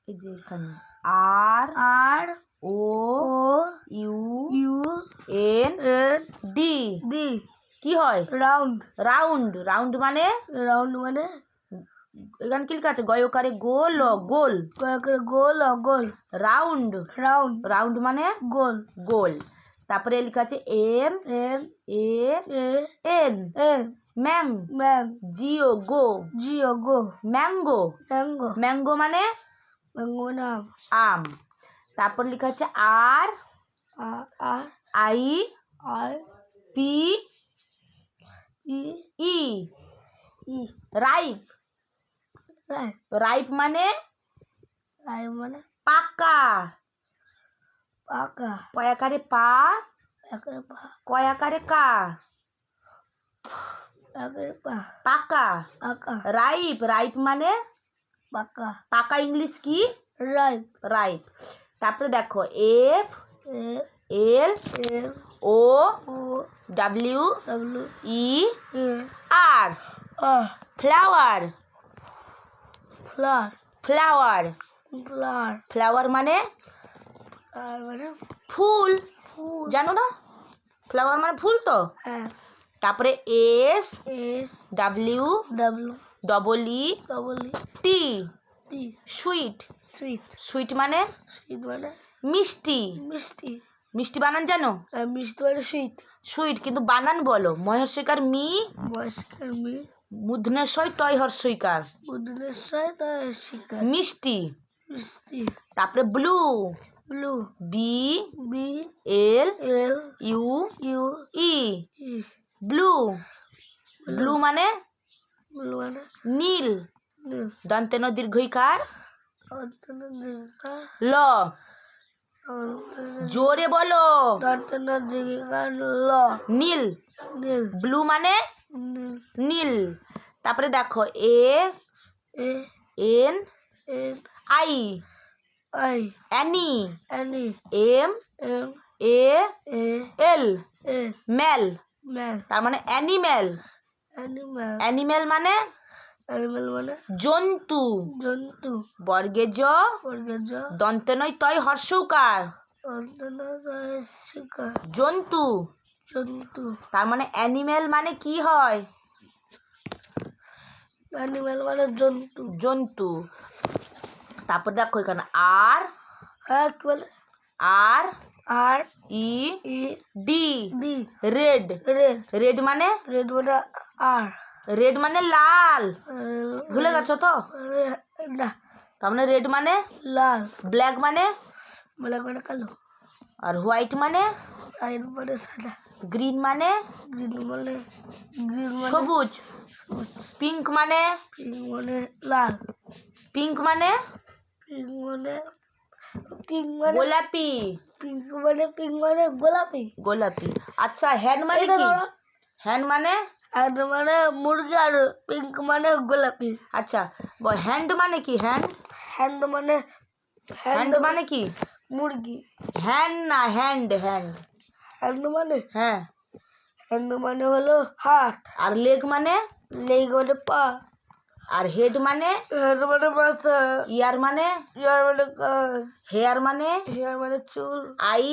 এই যে এখানে R R O O U U N N D D কি হয়? রাউন্ড। রাউন্ড। রাউন্ড মানে রাউন্ড মানে এখানে কি লেখা আছে? গয়কারে গোল গোল। গোল গোল। রাউন্ড। রাউন্ড। রাউন্ড মানে গোল। গোল। তারপরে লেখা আছে M M A A N N ম্যাং ম্যাং G O go G O go. Mango. Mango. Mango মানে ম্যাঙ্গো মানে আম। আম। তারপর লেখা আছে R R I R P E E E ripe. Right. Ripe মানে রাইট মানে পাকা। পাকা। পয়াকারে পা একের পা কয়াকারে কা একের পা পাকা। পাকা। রাইপ। রাইপ মানে পাকা। পাকা। ইংলিশ কি? রাইট। রাইপ। তারপরে দেখো F A L L O O W W E A R R flower. Flower. Flower. Flower. Flower মানে আর মানে ফুল। ফুল। জানো না? ফ্লাওয়ার মানে ফুল তো। হ্যাঁ। তারপরে S S W W double E double T T sweet. Sweet. Sweet মানে সুইট মানে মিষ্টি। মিষ্টি। মিষ্টি বানান জানো? আর মিষ্টি মানে সুইট। সুইট কিন্তু বানান বলো। মহেশ্বইকার মি বয়স্কার মি মুধনেশ্বই টয় হর্ষইকার বুধনেশ্বর তার শিকার। মিষ্টি। মিষ্টি। তারপরে blue blue B B L L U U E E blue. Blue মানে ব্লু মানে নীল। নীল। দন্তেন দীর্ঘইকার অর্থন দীর্ঘিকার ল। জোরে বলো। অর্থন দীর্ঘিকার ল। নীল। নীল। ব্লু মানে নীল। নীল। তারপরে দেখো A A N N I I অ্যানি অ্যানি M M A A L A মেল। ম্যান। তার মানে অ্যানিমেল। অ্যানিম্যাল। অ্যানিমেল মানে অ্যানিম্যাল মানে জন্তু। জন্তু। বর্গে জ বর্গের জ দন্তেনই তয় হর্ষৌকার অর্থন শিকার। জন্তু। জন্তু। তার মানে অ্যানিমেল মানে কি হয়? অ্যানিম্যাল মানে জন্তু। জন্তু। তারপর দেখো এখানে আর হ্যাঁ কি বলে? R R E E D D red. Red. Red মানে রেড মানে আর রেড মানে লাল। ভুলে গেছো তো? না। তার মানে রেড মানে লাল। ব্ল্যাক মানে ব্ল্যাক মানে কালো। আর হোয়াইট মানে হোয়াইট মানে সাদা। গ্রিন মানে গ্রিন মানে সবুজ। সবুজ। পিঙ্ক মানে পিঙ্ক মানে লাল। পিঙ্ক মানে পিঙ্ক মানে পিঙ্ক মানে গোলাপি। পিঙ্ক মানে গোলাপি। গোলাপি। আচ্ছা হ্যান্ড মানে এটা কি? ধরো। হ্যান্ড মানে হ্যান্ড মানে মুরগি আর পিঙ্ক মানে গোলাপি। আচ্ছা হ্যান্ড মানে কি? হ্যান্ড হ্যান্ড মানে হ্যান্ড মানে কি? মুরগি। হ্যান্ড না হ্যান্ড হ্যান্ড। হ্যান্ড মানে হ্যাঁ। হ্যান্ড মানে হলো হাত। আর লেগ মানে লেগ মানে পা। আর হেড মানে হেড মানে মাথা। ইয়ার মানে ইয়ার মানে কান। হেয়ার মানে হেয়ার মানে চুল। আই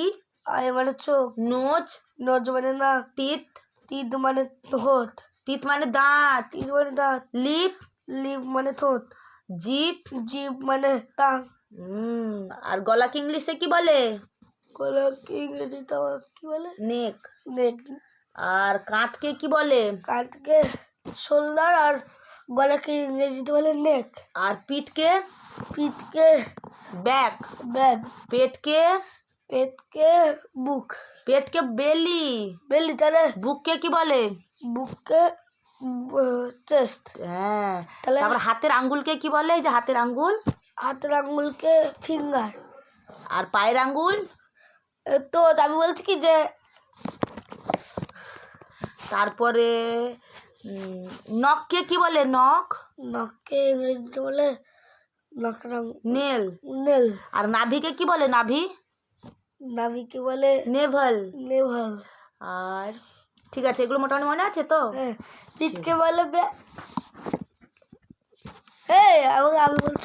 আই মানে চোখ। নোজ নোজ মানে নাক। টিথ টিথ মানে ঠোঁট। টিথ মানে দাঁত। টিথ মানে দাঁত। লিপ লিপ মানে ঠোঁট। জিপ জিভ মানে টাং। আর গলাকে ইংলিশে কি বলে? গলাকে ইংরেজিতে আবার কি বলে? নেক। নেক। আর কাঁধকে কি বলে? কাঁধকে শোল্ডার আর গলাকে ইংরেজিতে বলে নেক। আর পিঠকে পিঠকে ব্যাক। ব্যাক। পেটকে পেটকে বুক। পেটকে বেলি। বেলি। তাহলে বুককে কি বলে? বুককে চেস্ট। হ্যাঁ। তাহলে তারপর হাতের আঙ্গুলকে কি বলে? এই যে হাতের আঙ্গুল। হাতের আঙ্গুলকে ফিঙ্গার। আর পায়ের আঙ্গুল? তো আমি বলছি কি যে তারপরে নখকে কি বলে? নখ। নখকে ইংরেজিতে বলে নখের নেল। নেল। আর নাভিকে কি বলে? নাভি। নাভিকে বলে নেভল। নেভাল। আর ঠিক আছে, এগুলো মোটামুটি মনে আছে তো? হ্যাঁ। পিঠকে বলে আমি বলছি